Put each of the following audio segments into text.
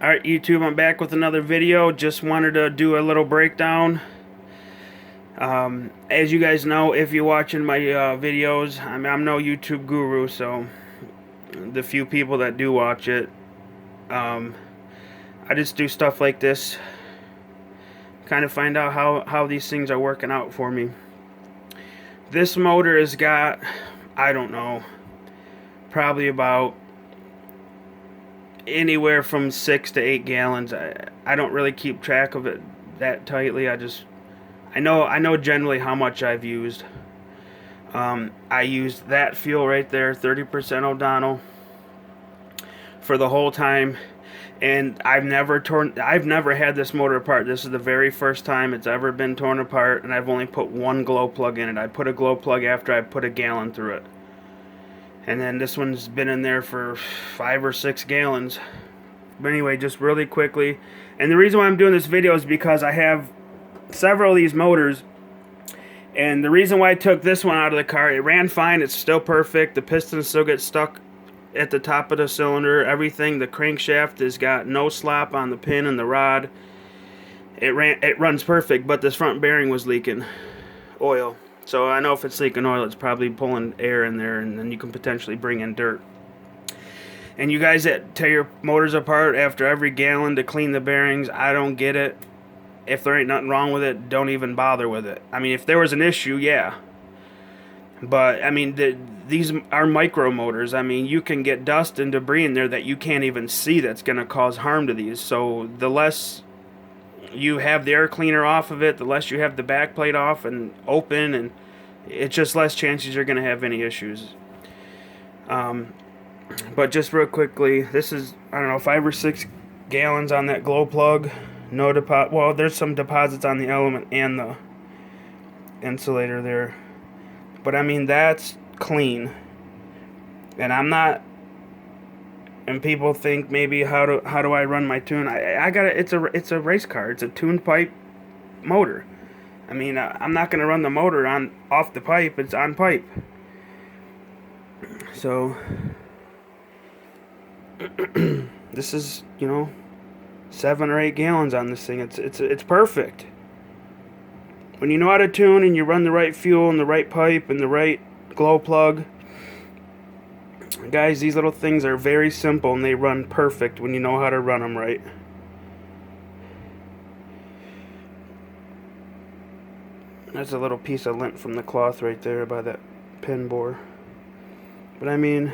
Alright YouTube, I'm back with another video. Just wanted to do a little breakdown. As you guys know, if you're watching my videos, I'm no YouTube guru, so the few people that do watch it, I just do stuff like this, kind of find out how these things are working out for me. This motor has got, I don't know, probably about anywhere from 6 to 8 gallons. I don't really keep track of it that tightly. I know generally how much I've used. I used that fuel right there, 30% O'Donnell, for the whole time, and I've never had this motor apart. This is the very first time it's ever been torn apart, and I've only put one glow plug in it. I put a glow plug after I put a gallon through it. And then this one's been in there for 5 or 6 gallons. But anyway, just really quickly. And the reason why I'm doing this video is because I have several of these motors. And the reason why I took this one out of the car, it ran fine. It's still perfect. The pistons still get stuck at the top of the cylinder. Everything, the crankshaft has got no slop on the pin and the rod. It runs perfect, but this front bearing was leaking oil. So I know if it's leaking oil, it's probably pulling air in there, and then you can potentially bring in dirt. And you guys that tear your motors apart after every gallon to clean the bearings, I don't get it. If there ain't nothing wrong with it, don't even bother with it. I mean, if there was an issue, yeah. But, I mean, these are micro motors. I mean, you can get dust and debris in there that you can't even see that's going to cause harm to these. So the less you have the air cleaner off of it, the less you have the back plate off and open, and it's just less chances you're going to have any issues. But just real quickly, this is, I don't know, 5 or 6 gallons on that glow plug. No deposit. Well, there's some deposits on the element and the insulator there, but I mean, that's clean. And I'm not, and people think maybe how do I run my tune? I got it. It's a race car. It's a tuned pipe motor. I mean, I'm not going to run the motor off the pipe. It's on pipe. So this is, 7 or 8 gallons on this thing. It's perfect. When you know how to tune and you run the right fuel and the right pipe and the right glow plug, guys, these little things are very simple and they run perfect when you know how to run them right. That's a little piece of lint from the cloth right there by that pin bore. But I mean,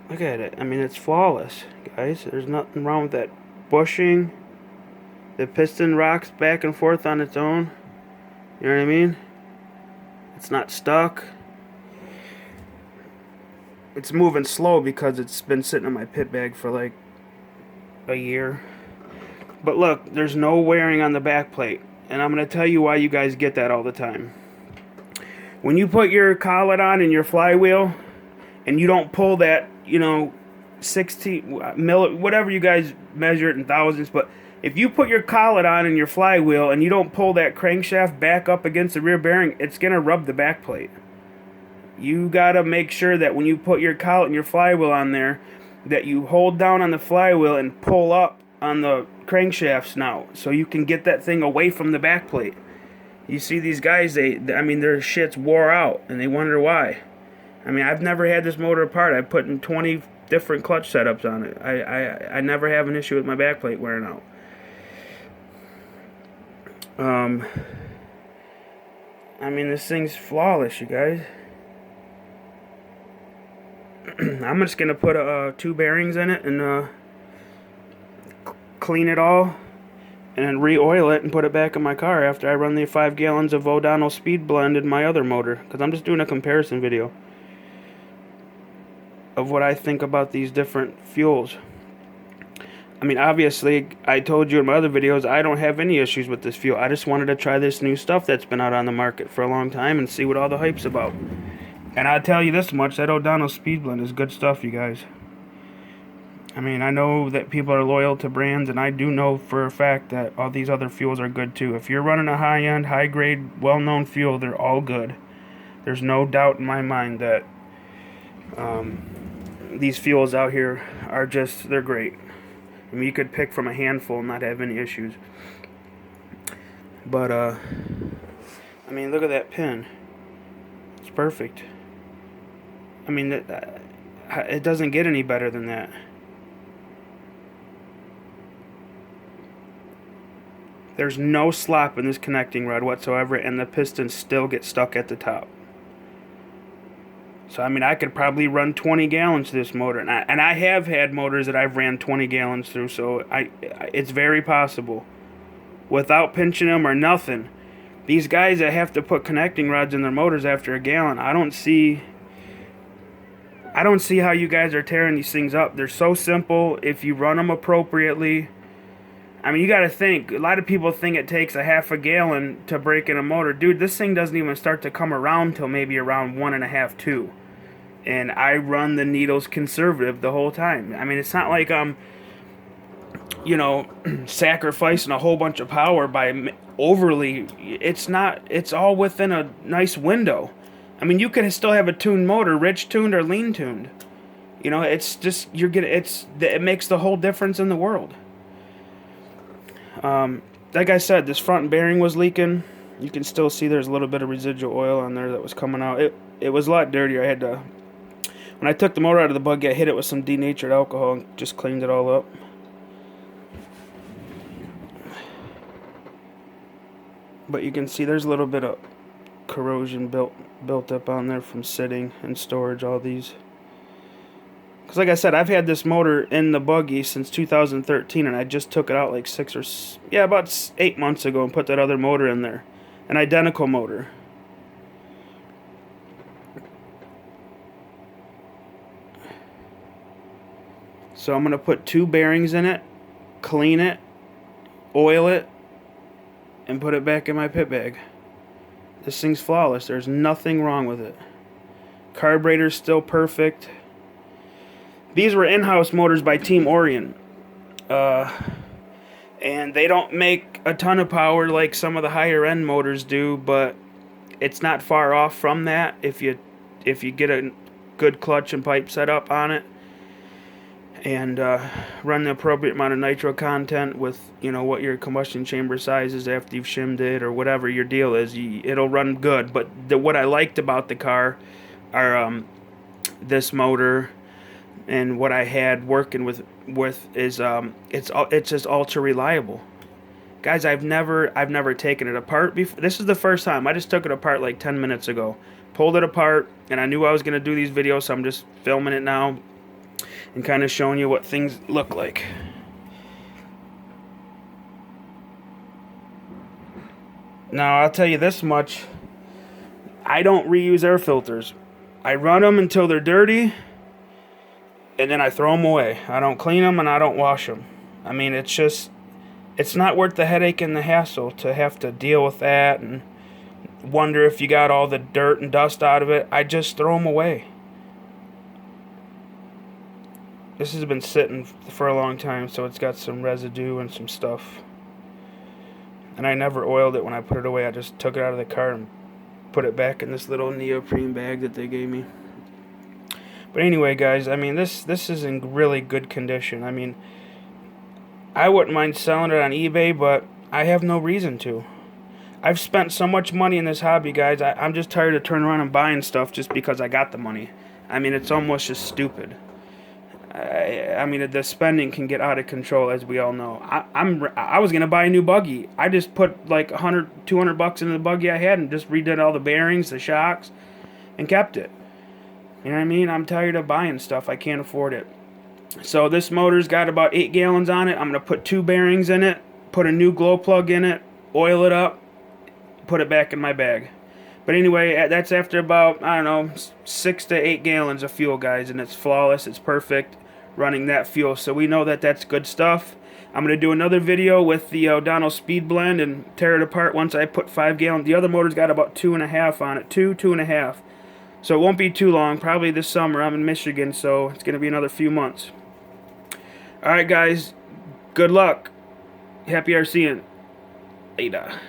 look at it. I mean, it's flawless, guys. There's nothing wrong with that bushing. The piston rocks back and forth on its own. You know what I mean? It's not stuck. It's moving slow because it's been sitting in my pit bag for like a year. But look, there's no wearing on the back plate. And I'm going to tell you why you guys get that all the time. When you put your collet on in your flywheel and you don't pull that, 16 whatever you guys measure it in thousands, but if you put your collet on in your flywheel and you don't pull that crankshaft back up against the rear bearing, it's going to rub the back plate. You got to make sure that when you put your collet and your flywheel on there, that you hold down on the flywheel and pull up on the crankshaft snout so you can get that thing away from the back plate. You see these guys, their shit's wore out and they wonder why. I mean, I've never had this motor apart. I've put in 20 different clutch setups on it. I never have an issue with my back plate wearing out. I mean, this thing's flawless, you guys. I'm just gonna put 2 bearings in it and clean it all, and then re-oil it and put it back in my car after I run the 5 gallons of O'Donnell Speed Blend in my other motor, because I'm just doing a comparison video of what I think about these different fuels. I mean, obviously, I told you in my other videos, I don't have any issues with this fuel. I just wanted to try this new stuff that's been out on the market for a long time and see what all the hype's about. And I'll tell you this much, that O'Donnell Speed Blend is good stuff, you guys. I mean, I know that people are loyal to brands, and I do know for a fact that all these other fuels are good too. If you're running a high-end, high-grade, well-known fuel, they're all good. There's no doubt in my mind that these fuels out here are just, they're great. I mean, you could pick from a handful and not have any issues. But, I mean, look at that pin. It's perfect. I mean, it doesn't get any better than that. There's no slop in this connecting rod whatsoever, and the pistons still get stuck at the top. So, I mean, I could probably run 20 gallons to this motor. And I have had motors that I've ran 20 gallons through, so it's very possible. Without pinching them or nothing. These guys that have to put connecting rods in their motors after a gallon, I don't see how you guys are tearing these things up. They're so simple if you run them appropriately. I mean, you got to think. A lot of people think it takes a half a gallon to break in a motor. Dude, this thing doesn't even start to come around till maybe around 1.5, 2. And I run the needles conservative the whole time. I mean, it's not like I'm, you know, sacrificing a whole bunch of power by overly. It's not. It's all within a nice window. I mean, you can still have a tuned motor, rich tuned or lean tuned. You know, it's just it makes the whole difference in the world. Like I said, this front bearing was leaking. You can still see there's a little bit of residual oil on there that was coming out. It was a lot dirtier. I had to, when I took the motor out of the buggy, I hit it with some denatured alcohol and just cleaned it all up. But you can see there's a little bit of corrosion built up on there from sitting and storage all these. Because like I said, I've had this motor in the buggy since 2013, and I just took it out like about 8 months ago and put that other motor in there. An identical motor. So I'm going to put 2 bearings in it, clean it, oil it, and put it back in my pit bag. This thing's flawless. There's nothing wrong with it. Carburetor's still perfect. These were in-house motors by Team Orion. And they don't make a ton of power like some of the higher-end motors do, but it's not far off from that if you get a good clutch and pipe setup on it. And run the appropriate amount of nitro content with, you know, what your combustion chamber size is after you've shimmed it or whatever your deal is. It'll run good. But what I liked about the car are this motor and what I had working with is it's just ultra reliable. Guys, I've never taken it apart before. This is the first time. I just took it apart like 10 minutes ago. Pulled it apart, and I knew I was going to do these videos, so I'm just filming it now and kind of showing you what things look like. Now, I'll tell you this much. I don't reuse air filters. I run them until they're dirty, and then I throw them away. I don't clean them, and I don't wash them. I mean, it's not worth the headache and the hassle to have to deal with that and wonder if you got all the dirt and dust out of it. I just throw them away. This has been sitting for a long time, so it's got some residue and some stuff. And I never oiled it when I put it away. I just took it out of the car and put it back in this little neoprene bag that they gave me. But anyway, guys, I mean, this is in really good condition. I mean, I wouldn't mind selling it on eBay, but I have no reason to. I've spent so much money in this hobby, guys. I'm just tired of turning around and buying stuff just because I got the money. I mean, it's almost just stupid. I mean, the spending can get out of control, as we all know. I was going to buy a new buggy. I just put like $100, $200 into the buggy I had and just redid all the bearings, the shocks, and kept it. You know what I mean? I'm tired of buying stuff. I can't afford it. So this motor's got about 8 gallons on it. I'm going to put 2 bearings in it, put a new glow plug in it, oil it up, put it back in my bag. But anyway, that's after about, I don't know, 6 to 8 gallons of fuel, guys, and it's flawless. It's perfect running that fuel. So we know that that's good stuff. I'm going to do another video with the O'Donnell Speed Blend and tear it apart once I put 5 gallons. The other motor's got about 2.5 on it, 2.5. So it won't be too long, probably this summer. I'm in Michigan, so it's going to be another few months. Alright, guys, good luck. Happy RCing. Later.